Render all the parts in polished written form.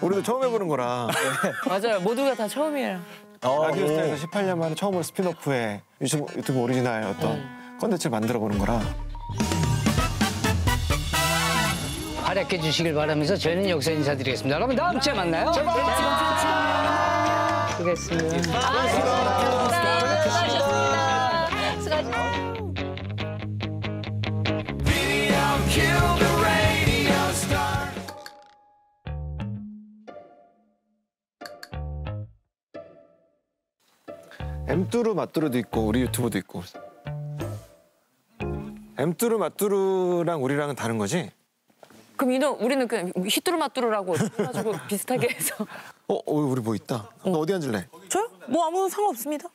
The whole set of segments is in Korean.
우리도 처음 해보는 거라. 맞아요. 모두가 다 처음이에요. 라디오스타에서 18년 만에 처음으로 스피노프에 유튜브 오리지널 어떤 컨텐츠를 만들어보는 거라. 활약해 주시길 바라면서 저희는 여기서 인사드리겠습니다. 여러분 다음 주에 만나요. 수고했습니다. 엠뚜루 마뚜루도 있고 우리 유튜브도 있고. 엠뚜루 마뚜루랑 우리랑은 다른 거지? 그럼 우리는 그냥 히뚜루마뚜루라고 해가지고 비슷하게 해서. 우리 뭐 있다. 어디 앉을래? 저요? 뭐 아무 상관없습니다.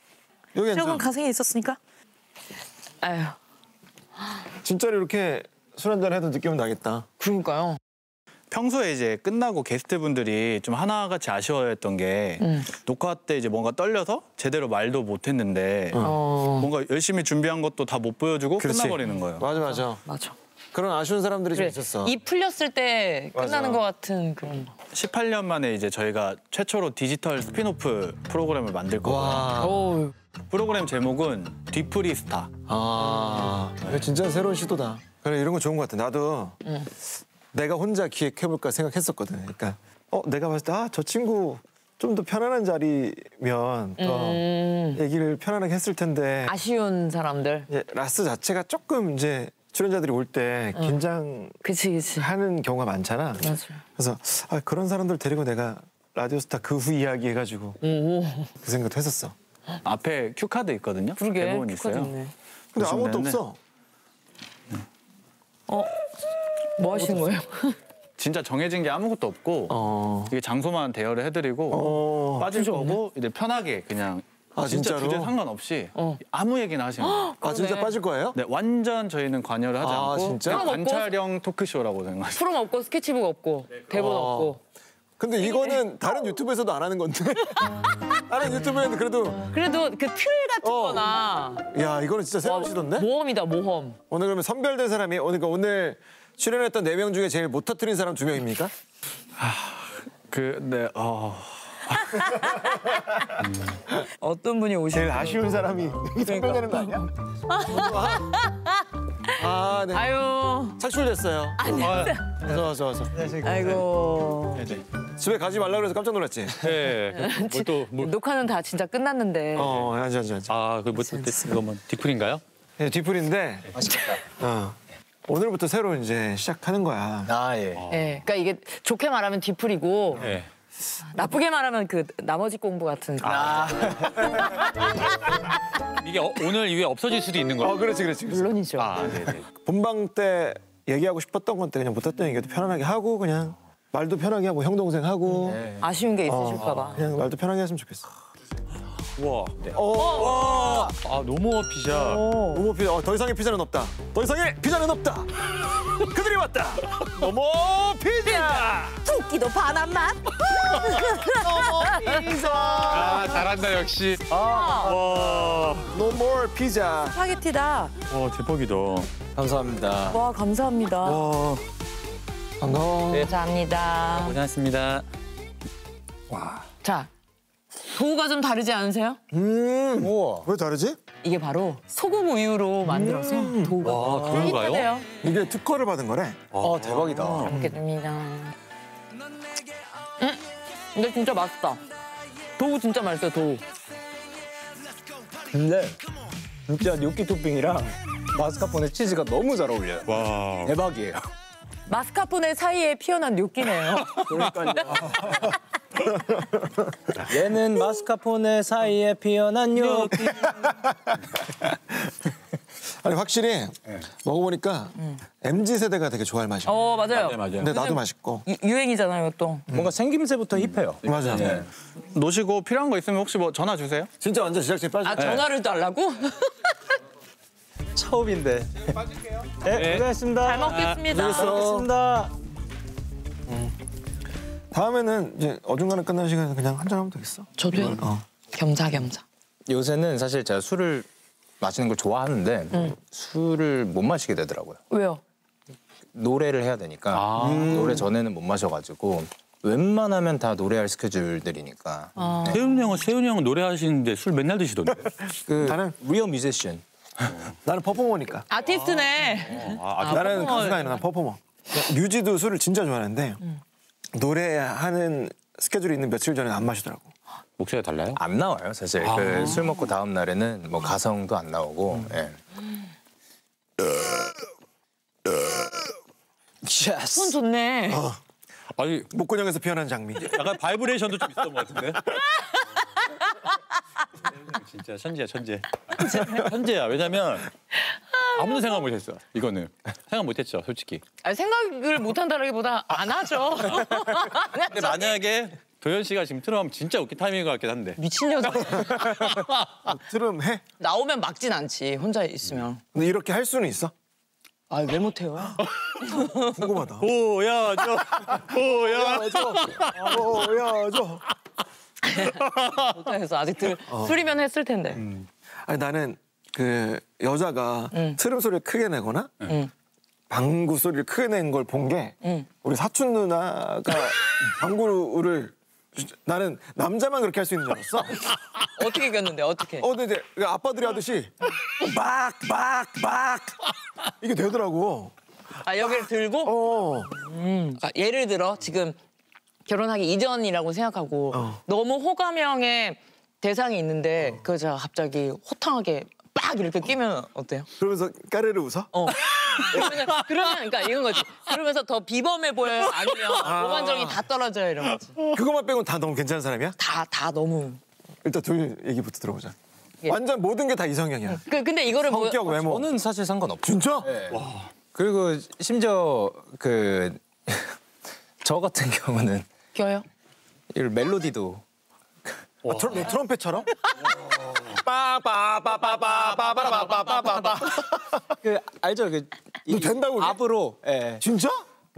여기 앉아. 저건 가생에 있었으니까. 아유. 진짜로 이렇게 술 한잔 해도 느낌은 나겠다. 그러니까요. 평소에 이제 끝나고 게스트분들이 좀 하나같이 아쉬워했던 게 녹화 때 이제 뭔가 떨려서 제대로 말도 못했는데 뭔가 열심히 준비한 것도 다 못 보여주고 끝나버리는 거예요. 맞아. 그런 아쉬운 사람들이 좀 있었어. 입 풀렸을 때 끝나는 것 같은 그런. 18년 만에 이제 저희가 최초로 디지털 스피노프 프로그램을 만들 거고요. 프로그램 제목은 뒤풀이 스타. 이거 진짜 새로운 시도다. 그래, 이런 거 좋은 것 같아. 나도 내가 혼자 기획해볼까 생각했었거든. 그러니까 내가 봤을 때 저 친구 좀 더 편안한 자리면 더 얘기를 편안하게 했을 텐데. 아쉬운 사람들. 라스 자체가 조금 이제 출연자들이 올 때 긴장하는 경우가 많잖아. 맞아요. 그래서 그런 사람들 데리고 내가 라디오스타 그 후 이야기 해가지고 그 생각도 했었어. 앞에 큐카드 있거든요. 그러게, 대본 큐카드 있어요. 있네. 근데 아무것도 없어. 뭐 하시는 거예요? 진짜 정해진 게 아무것도 없고 이게 장소만 대여를 해드리고 빠질 거고 이제 편하게 그냥 진짜 진짜로? 주제 상관없이 아무 얘기나 하시면 돼요. 진짜 빠질 거예요? 네, 완전 저희는 관여를 하지 않고 진짜? 그냥 관찰형 토크쇼라고 생각하시면 프롬 없고 스케치북 없고 대본 없고. 근데 이거는 다른 유튜브에서도 안 하는 건데. 다른 유튜브에는 그래도 그 틀 같은 거나. 야, 이거는 진짜 새로운 시도인데? 모험이다, 모험. 오늘 그러면 선별된 사람이 그러니까 오늘 출연했던 4명 중에 제일 못 터뜨린 사람 2명입니까? 어떤 분이 오실까요? 제일 아쉬운 사람이 선별되는 거 아니야? 네. 아유. 착출됐어요. 어서. 아이고. 집에 가지 말라 그래서 깜짝 놀랐지? 녹화는 다 진짜 끝났는데. 앉아. 이거 뒤풀인가요? 네, 뒤풀인데. 맛있겠다. 오늘부터 새로 이제 시작하는 거야. 네, 그러니까 이게 좋게 말하면 뒤풀이고 나쁘게 말하면 그 나머지 공부 같은. 이게 오늘 이후에 없어질 수도 있는 거예요? 그렇지. 물론이죠. 네네. 본방 때 얘기하고 싶었던 건데 그냥 못했던 얘기도 편안하게 하고 그냥 말도 편하게 하고 형 동생 하고 아쉬운 게 있으실까 봐. 그냥 말도 편하게 했으면 좋겠어. 우와. 노모어 피자. 노모 피자. 더 이상의 피자는 없다. 더 이상의 피자는 없다. 그들이 왔다. 노모 피자. 토끼도 반한 맛. 아, 잘한다 역시. 노모 피자. 스파게티다. 와, 대박이다. 감사합니다. 와, 감사합니다. 반가워. 감사합니다. 고생하셨습니다. 자, 도우가 좀 다르지 않으세요? 왜 다르지? 이게 바로 소금 우유로 만들어서 도우가. 도우가요? 쫄깃하대요. 이게 특허를 받은 거래. 대박이다. 먹겠습니다. 근데 진짜 맛있다. 도우 진짜 맛있어요, 도우. 근데 진짜 뇨끼 토핑이랑 마스카포네 치즈가 너무 잘 어울려요. 와. 대박이에요. 마스카포네 사이에 피어난 뇨끼네요. 그러니까요. 얘는 마스카포네 사이에 피어난 뇨끼. 아니 확실히 먹어보니까 MZ 세대가 되게 좋아할 맛이야. 맞아요. 근데 나도 맛있고. 유행이잖아요, 또. 뭔가 생김새부터 힙해요. 맞아. 노시고 필요한 거 있으면 혹시 뭐 전화 주세요. 진짜 완전 제작진 빠져. 전화를 달라고? 처음인데. 네, 고생했습니다. 잘 먹겠습니다. 고생했습니다. 다음에는 이제 어중간한 끝나는 시간에 그냥 한잔 하면 되겠어. 저도요. 겸사겸사. 요새는 사실 제가 술을 마시는 걸 좋아하는데 술을 못 마시게 되더라고요. 왜요? 노래를 해야 되니까 노래 전에는 못 마셔가지고 웬만하면 다 노래할 스케줄들이니까. 세훈이 형은 노래하시는데 술 맨날 드시던데. 그 나는 리얼 뮤지션. 나는 퍼포머니까. 아티스트네. 나는 가수가 아니라 난 퍼포머. 뮤지도 술을 진짜 좋아하는데 노래하는 스케줄이 있는 며칠 전에 안 마시더라고. 목소리가 달라요? 안 나와요 사실. 그 술 먹고 다음 날에는 뭐 가성도 안 나오고. 예. 손 좋네. 아니 목곤형에서 피어난 장미. 약간 바이브레이션도 좀 있었던 것 같은데. 진짜 천재야 천재. 천재야. 왜냐면 아무도 생각 못했어. 이거는 생각 못했죠 솔직히. 아니, 생각을 못한다라기보다 안 하죠. 근데 만약에 도현 씨가 지금 틀어하면 진짜 웃긴 타이밍인 것 같긴 한데. 미친 여자. 들음 해. 나오면 막진 않지. 혼자 있으면. 근데 이렇게 할 수는 있어? 아, 왜 못해요? 궁금하다. 보여줘. 보여줘. 보여줘. 못해서 아직 술이면 했을 텐데. 아니 나는 그 여자가 트름 소리를 크게 내거나 방구 소리를 크게 낸 걸 본 게 우리 사촌 누나가 방구를 나는 남자만 그렇게 할 수 있는 줄 알았어. 어떻게 이겼는데 어떻게? 근데 이제 아빠들이 하듯이 막 이게 되더라고. 아, 여기를 들고? 아, 예를 들어 지금 결혼하기 이전이라고 생각하고 너무 호감형의 대상이 있는데 그 자 갑자기 호탕하게 빡 이렇게 끼면 어때요? 그러면서 까르르 웃어? 그러면 그러니까 이런 거지. 그러면서 더 비범해 보여요? 아니면 오감정이 다 떨어져요? 이런 거지. 그것만 빼고는 다 너무 괜찮은 사람이야? 다 너무. 일단 둘 얘기부터 들어보자. 예. 완전 모든 게 다 이성형이야. 근데 이거를 성격, 외모. 저는 사실 상관없죠. 진짜? 네. 그리고 심지어 그 저 같은 경우는 껴요? 이 멜로디도 트럼펫처럼? 그 알죠? 그 너 된다고 그게? 앞으로. 예. 진짜?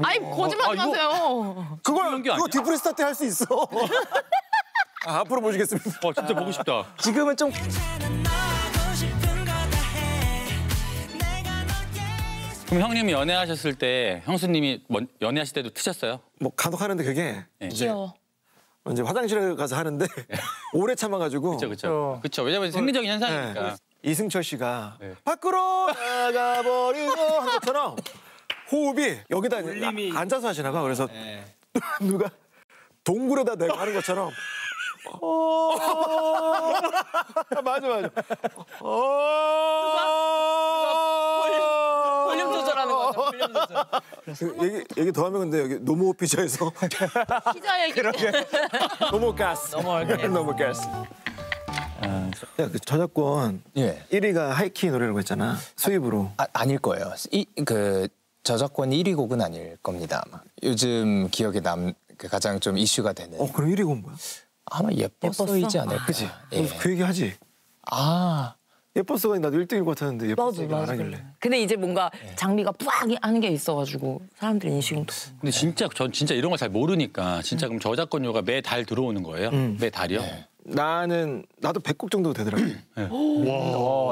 아이 거짓말 좀 하세요. 그거 디프리스타 때 할 수 있어. 앞으로 모시겠습니다. 진짜 보고 싶다. 지금은 좀 그럼 형님이 연애하셨을 때 형수님이 연애하실 때도 트셨어요? 뭐 간혹 하는데 그게 귀여워. 이제 화장실에 가서 하는데 오래 참아가지고. 그렇죠. 왜냐면 생리적인 현상이니까. 네. 이승철 씨가 네. 밖으로 나가버리고 한 것처럼 호흡이 여기다 앉아서 하시나 봐. 그래서 누가 동굴에다 내가 하는 것처럼 맞아. 볼륨 조절하는 거죠. 볼륨 조절. 얘기 더 하면 근데 여기 노모 피자에서 피자 얘기. 노모 가스. 노모 가스. 야, 그 저작권 예. 1위가 하이키 노래라고 했잖아. 수입으로. 아닐 거예요. 그 저작권 1위 곡은 아닐 겁니다. 아마. 요즘 기억에 그 가장 좀 이슈가 되는. 그럼 1위 곡은 뭐야? 아마 예뻤어이지 않을까. 그치? 예. 그 얘기 하지. 아. 예뻤어가 나도 1등일 것 같았는데 예뻤어 얘기 안 하길래. 근데 이제 뭔가 장비가 뿌악 하는 게 있어가지고 사람들이 인식은 또. 근데 전 진짜 이런 걸 잘 모르니까 진짜 그럼 저작권료가 매달 들어오는 거예요? 매달이요? 나도 100곡 정도 되더라고.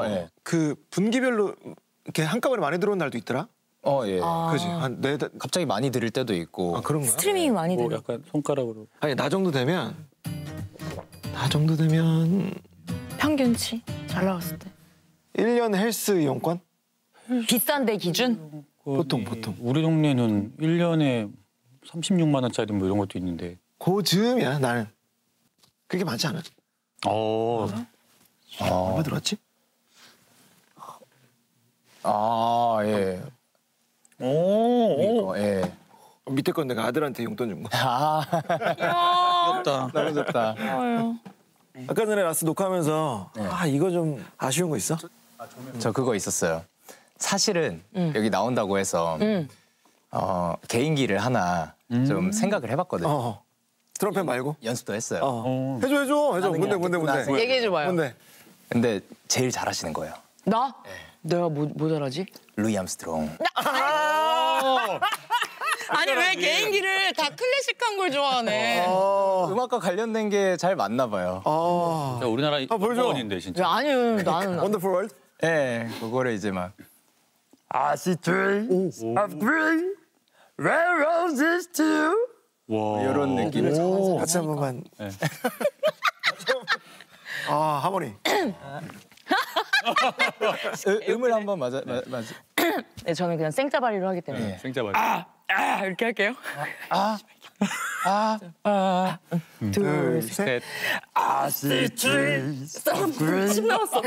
예. 그 분기별로 이렇게 한꺼번에 많이 들어온 날도 있더라. 예. 그지? 한 네 달. 갑자기 많이 들을 때도 있고. 그런 거야? 스트리밍이 많이 뭐 되는. 약간 손가락으로. 아니 나 정도 되면 평균치 잘 나왔을 때. 1년 헬스 이용권? 비싼데 기준? 보통. 우리 동네는 1년에 36만 원짜리 뭐 이런 것도 있는데. 그 즈음이야 나는. 그렇게 많지 않아. 얼마 들어왔지? 예. 오. 예. 밑에 건 내가 아들한테 용돈 준 거. 귀엽다. 너무 좋다. 아까 전에 라스 녹화하면서 이거 좀 아쉬운 거 있어? 저 그거 있었어요. 사실은 여기 나온다고 해서 개인기를 하나 좀 생각을 해봤거든요. 트럼펫 말고? 연습도 했어요. 해줘. 뭔데? 얘기해줘봐요. 뭔데? 근데 제일 잘하시는 거예요. 나? 내가 뭐 잘하지? 루이 암스트롱. 아니 왜 개인기를 다 클래식한 걸 좋아하네. 음악과 관련된 게 잘 맞나 봐요. 진짜 우리나라 보여줘. 원인데 진짜. 아니요 나는. 원더풀 월드? 예, 그거를 이제 막 I see trees of green, red roses too. 와. 이런 느낌. 같이 한 번만. 네. 아 하모니. 음을 한번 맞아. 네, 저는 그냥 생짜발리로 하기 때문에. 생자발. 이렇게 할게요. 둘 셋. 침 나왔어.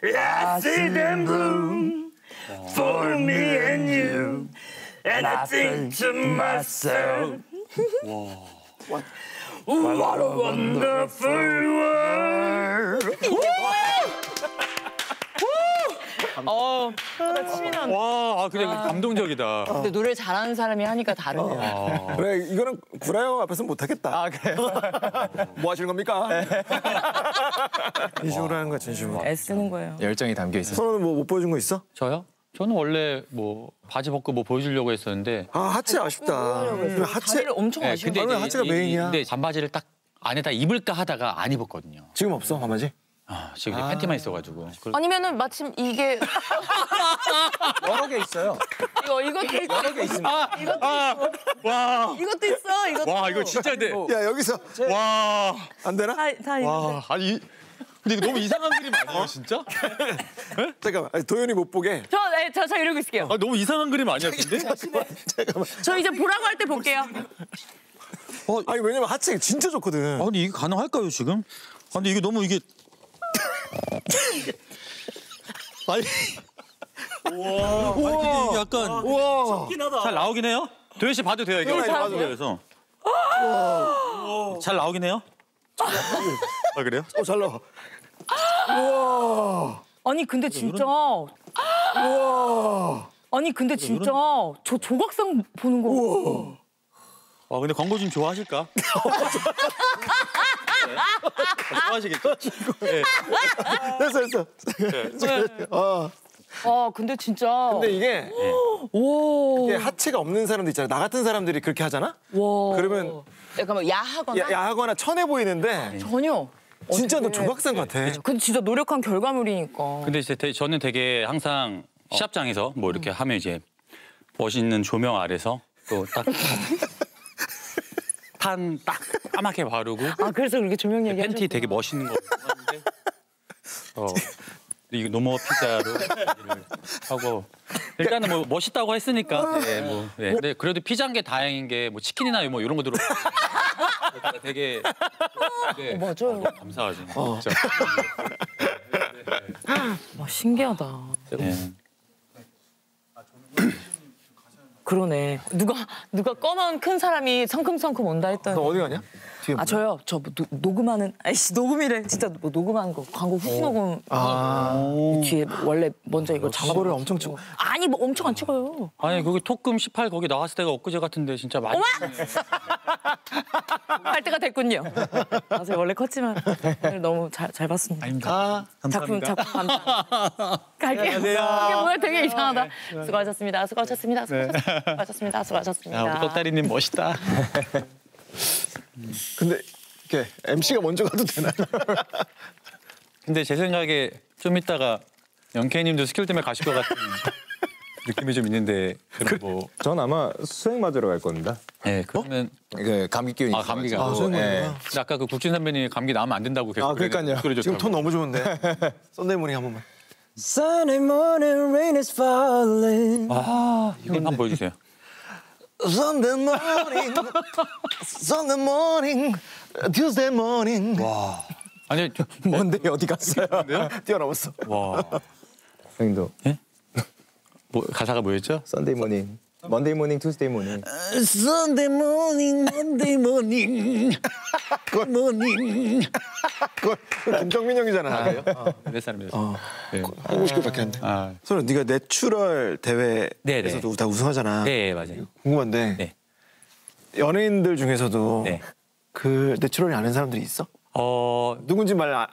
I see them bloom for me and you, and I think to myself, what a wonderful world. 나 침이 나네. 와, 근데 감동적이다. 근데 노래 잘하는 사람이 하니까 다르네요. 그래 이거는 구라 형 앞에서 못 하겠다. 아 그래요? 뭐 하시는 겁니까? 진심으로 하는 거야 진심으로. 애쓰는 거예요. 열정이 담겨 있어서. 선호는 뭐 못 보여준 거 있어? 저요? 저는 원래 뭐 바지 벗고 뭐 보여주려고 했었는데. 아 하체 아쉽다. 하체 다리를 엄청 네, 아쉬운 근데 나는 이제 하체가 메인이야. 근데 반바지를 딱 안에다 입을까 하다가 안 입었거든요. 지금 없어 바마지? 아, 지금 이제 팬티만 있어가지고. 아니면은 마침 이게 여러 개 있어요. 이것도 있고 여러 개 있습니다. 와, 이것도 있어. 이것도. 와, 이거 진짜 근데. 야 여기서 와, 안 되나? 다 있는데. 와, 아니. 근데 이거 너무 이상한 그림 아니에요, 진짜? 잠깐만 아니, 도현이 못 보게. 저 이러고 있을게요. 아, 너무 이상한 그림 아니야, 근데? 저 이제 보라고 할 때 볼게요. 아니 왜냐면 하체가 진짜 좋거든. 아니 이게 가능할까요 지금? 근데 이게 너무 이게 아니 와 이게 약간 우와. 잘 나오긴 해요? 도현 씨 봐도 돼요 이게 도현아, 얼마나 봐도 돼요. 그래서 잘 나오긴 해요? 아 그래요? 잘 나와. 우와. 아니 근데 진짜 우와. 아니 근데 진짜 저 조각상 보는 거. 아 근데 광고 좀 좋아하실까? 좋아하시겠죠? 네. 됐어. 근데 진짜 근데 이게 이게 하체가 없는 사람도 있잖아. 나 같은 사람들이 그렇게 하잖아. 와. 그러면 약간 뭐 야하거나 야하거나 천해 보이는데 전혀. 진짜 너 조각상 같아. 근데 진짜 노력한 결과물이니까. 근데 이제 저는 되게 항상 시합장에서 뭐 이렇게 하면 이제 멋있는 조명 아래서 또 딱 탄 딱 까맣게 바르고 아 그래서 그렇게 조명 얘기 팬티 되게 멋있는 거 하는데 이거 노모 피자로 얘기를 하고 일단은 뭐 멋있다고 했으니까 네, 뭐 네. 근데 그래도 피자인 게 다행인 게 뭐 치킨이나 뭐 이런 거 들어 되게 네, 맞아요. 감사하죠 진짜 와 신기하다. 네. 그러네. 누가 검은 큰 사람이 성큼성큼 온다 너 했더니. 어디 가냐? 뒤에 아 저요. 저 뭐 녹음하는 아이씨 녹음이래. 진짜 뭐 녹음하는 거 광고 후기 녹음 뒤에 원래 먼저 이거 광고를 엄청 찍어. 아니 뭐 엄청 안 찍어요. 아니 거기 톡금 18 거기 나왔을 때가 엊그제 같은데 진짜 많이 할 때가 됐군요. 맞아요. 원래 컸지만 너무 잘 봤습니다. 아닙니다. 작품 감사합니다. 갈게요. 이게 뭐야 되게 이상하다. 수고하셨습니다. 수고하셨습니다. 수고하셨습니다. 수고하셨습니다. 우리 떡다리님 멋있다. 근데 이렇게 MC가 먼저 가도 되나? 근데 제 생각에 좀 이따가 영케이님도 스킬 때문에 가실 것 같은 느낌이 좀 있는데 그럼 뭐 전 아마 수행 맞으러 갈 겁니다. 네, 그러면 그 감기 기운이 아, 감기가. 있어가지고. 수행 맞으러 예. 가? 근데 아까 그 국진 선배님이 감기 나면 안 된다고 계속 아, 그러니까요. 그러셨다고. 지금 톤 너무 좋은데. 썬데이 모닝 한 번만. Sunday morning rain is falling. 아, 이거 한번 보여주세요. Sunday morning, Sunday morning, Tuesday morning. 와. 아니, 뭔데 어디 갔어요? 뛰어넘었어. 와. 형님도 뭐 가사가 뭐였죠? Sunday morning, Monday morning, Tuesday morning. Sunday morning, Monday morning, Good morning. 그거 김정민 형이잖아. 그래요? 몇 살이었어? 네. 하고 싶게밖에 안 돼. 아, 서로 네가 내추럴 네네. 대회에서도 다 우승하잖아. 네, 맞아요. 궁금한데 네. 연예인들 중에서도 네. 그 내추럴이 아는 사람들이 있어? 누군지 말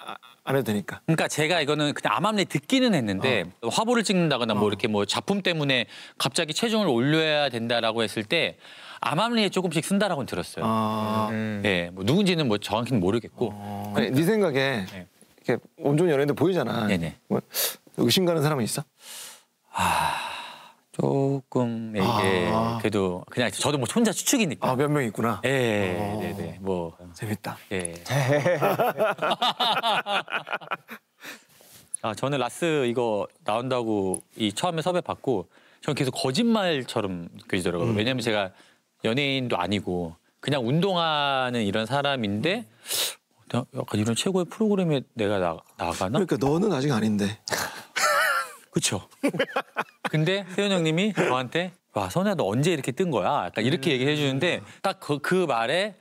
안 해도 되니까. 그러니까 제가 이거는 그냥 암암리 듣기는 했는데 화보를 찍는다거나 뭐 이렇게 뭐 작품 때문에 갑자기 체중을 올려야 된다라고 했을 때 암암리에 조금씩 쓴다라고는 들었어요. 네, 뭐 누군지는 뭐 정확히는 모르겠고. 아니, 네 생각에 네. 이렇게 온종일 연예인들 보이잖아. 네네. 뭐 의심 가는 사람은 있어? 조금 이게 그래도 그냥 저도 뭐 혼자 추측이니까. 아, 몇 명 있구나. 예, 네네. 뭐 재밌다. 예. 아, 저는 라스 이거 나온다고 이 처음에 섭외 받고 저는 계속 거짓말처럼 느껴지더라고요. 왜냐면 제가 연예인도 아니고 그냥 운동하는 이런 사람인데 약간 이런 최고의 프로그램에 내가 나가나? 그러니까 너는 아직 아닌데. 그쵸. 근데 세훈 형님이 저한테 와, 선우야 너 언제 이렇게 뜬 거야? 약간 이렇게 얘기해 주는데 딱 그 말에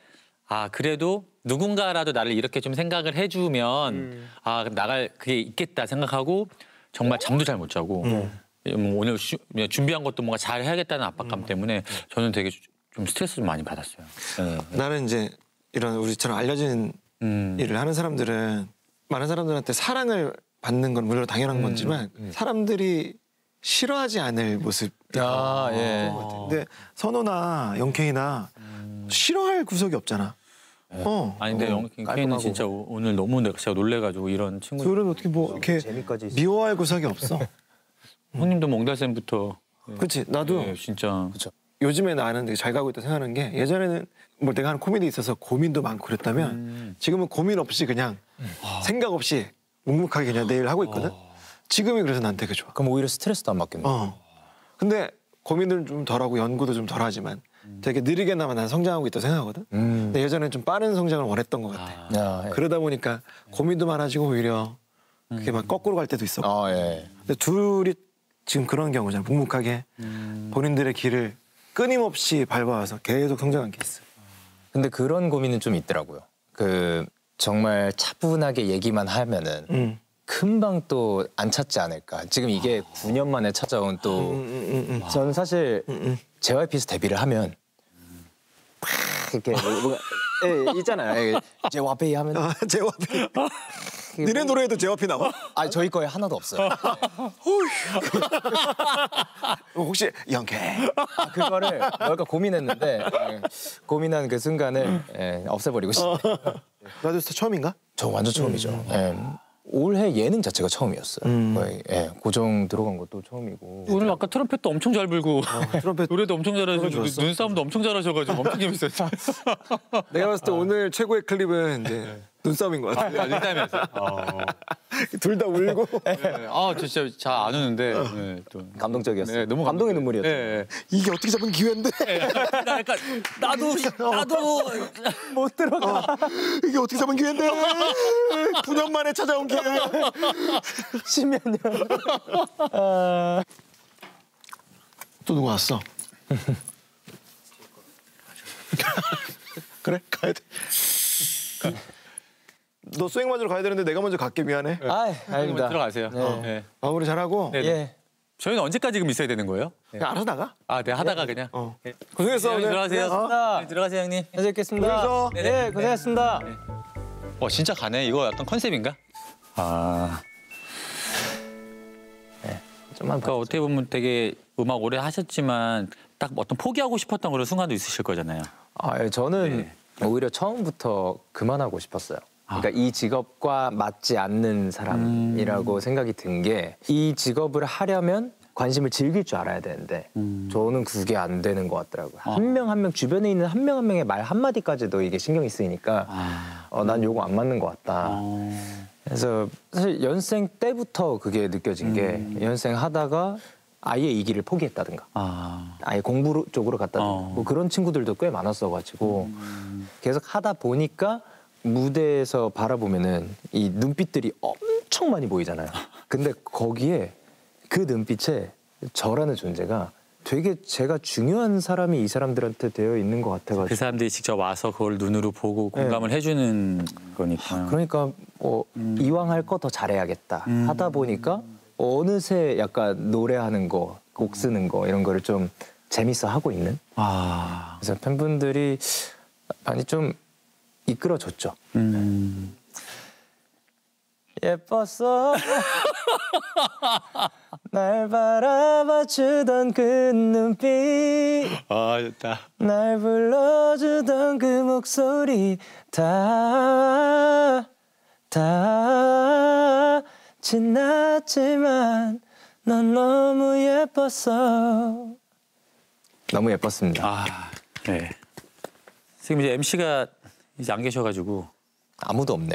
아, 그래도 누군가라도 나를 이렇게 좀 생각을 해주면 아, 그럼 나갈 그게 있겠다 생각하고 정말 잠도 잘 못 자고 오늘 준비한 것도 뭔가 잘 해야겠다는 압박감 때문에 저는 되게 좀 스트레스 좀 많이 받았어요. 네. 나는 이제 이런 우리처럼 알려진 일을 하는 사람들은 많은 사람들한테 사랑을 받는 건 물론 당연한 거지만 사람들이 싫어하지 않을 모습. 아, 예. 근데 선호나 영케이나 싫어할 구석이 없잖아. 아니 근데 영케이는 진짜 오늘 너무 제가 놀래가지고 이런 친구. 둘은 어떻게 뭐 이렇게 미워할 구석이 없어. 형님도 몽달샘부터. 그렇지. 나도 네, 진짜. 요즘에 나는 되게 잘 가고 있다 생각하는 게 예전에는 뭐 내가 하는 코미디에 있어서 고민도 많고 그랬다면 지금은 고민 없이 그냥 생각 없이 묵묵하게 그냥 내일 하고 있거든. 지금이 그래서 난 되게 좋아. 그럼 오히려 스트레스도 안 받겠네. 근데 고민을 좀 덜하고 연구도 좀 덜하지만 되게 느리게나마 난 성장하고 있다고 생각하거든. 근데 예전에는 좀 빠른 성장을 원했던 것 같아. 예. 그러다 보니까 고민도 많아지고 오히려 그게 막 거꾸로 갈 때도 있었고. 예. 근데 둘이 지금 그런 경우잖아. 묵묵하게 본인들의 길을 끊임없이 밟아와서 계속 성장한 게 있어. 근데 그런 고민은 좀 있더라고요. 그 정말 차분하게 얘기만 하면은 금방 또 안 찾지 않을까. 지금 이게 9년 만에 찾아온 또 저는 사실 JYP에서 데뷔를 하면 막 이렇게 뭐가 있잖아요. JYP 하면 JYP. 니네 노래에도 JYP 나와? 아, 저희 거에 하나도 없어요. 혹시 영케? 그거를 뭘까 고민했는데 고민한 그 순간을 없애버리고 싶어요. 라디오스타 처음인가? 저 완전 처음이죠. 올해 예능 자체가 처음이었어요. 거의 고정 들어간 것도 처음이고. 오늘 아까 트럼펫도 엄청 잘 불고 트럼펫 노래도 엄청 잘하시고 눈싸움도 엄청 잘하셔가지고 엄청 재밌었어요. 내가 봤을 때 오늘 최고의 클립은 이제 눈싸움인 것 같아. 눈싸움이었어요. 둘 다 울고. 아, 저 진짜 잘 안 우는데 또 감동적이었어요. 네, 너무 감동의 눈물이었어요. 네. 이게 어떻게 잡은 기회인데? 약간 나도 못 들어가. 이게 어떻게 잡은 기회인데? 9년 만에 찾아온 기회. 10몇 년. 또 누구 왔어? 그래? 가야 돼. 너 수행 맞으러 가야 되는데 내가 먼저 갈게. 미안해. 아닙니다. 들어가세요. 네. 마무리 잘하고. 네. 예. 저희는 언제까지 그럼 있어야 되는 거예요? 그냥 알아서 나가. 아, 네, 하다가 그냥. 네, 고생했어. 오늘. 들어가세요. 고생하셨습니다. 네, 들어가세요, 형님. 잘 뵙겠습니다. 고생했어. 네, 고생하셨습니다. 진짜 가네. 이거 약간 컨셉인가? 아. 좀만 그러니까 어떻게 보면 되게 음악 오래 하셨지만 딱 어떤 포기하고 싶었던 그런 순간도 있으실 거잖아요. 저는 오히려 처음부터 그만하고 싶었어요. 그러니까 이 직업과 맞지 않는 사람이라고 생각이 든 게 이 직업을 하려면 관심을 즐길 줄 알아야 되는데 저는 그게 안 되는 것 같더라고요. 한 명 한 명 주변에 있는 한 명 한 명의 말 한마디까지도 이게 신경이 쓰이니까 난 요거 안 맞는 것 같다. 그래서 사실 연생 때부터 그게 느껴진 게 연생 하다가 아예 이 길을 포기했다든가 아예 공부 쪽으로 갔다든가 뭐 그런 친구들도 꽤 많았어가지고 계속 하다 보니까 무대에서 바라보면은 이 눈빛들이 엄청 많이 보이잖아요. 근데 거기에 그 눈빛에 저라는 존재가 되게 제가 중요한 사람이 이 사람들한테 되어 있는 것 같아가지고 그 사람들이 직접 와서 그걸 눈으로 보고 공감을 해주는 거니까. 그러니까 이왕 할 거 더 잘해야겠다 하다 보니까 어느새 약간 노래하는 거, 곡 쓰는 거 이런 거를 좀 재밌어 하고 있는. 그래서 팬분들이 많이 좀 이끌어줬죠. 예뻤어 날 바라봐주던 그 눈빛 좋다. 날 불러주던 그 목소리 다 지났지만 넌 너무 예뻤어. 너무 예뻤습니다. 아, 네. 지금 이제 MC가 이제 안 계셔가지고 아무도 없네.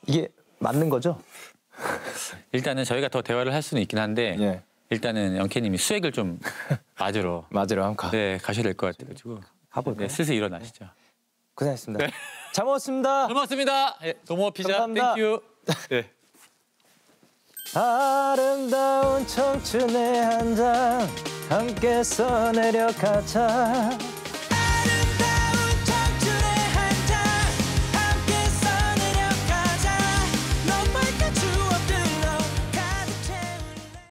이게 맞는 거죠? 일단은 저희가 더 대화를 할 수는 있긴 한데 예. 일단은 영케님이 수액을 좀 맞으러 맞으러 한번 네 가셔야 될 것 같아가지고 가볼까요? 네, 슬슬 일어나시죠. 고생했습니다. 잘 먹었습니다. 잘 먹었습니다. 예, 도모 피자 감사합니다. 땡큐. 네. 아름다운 청춘의 한 장 함께 써내려가자.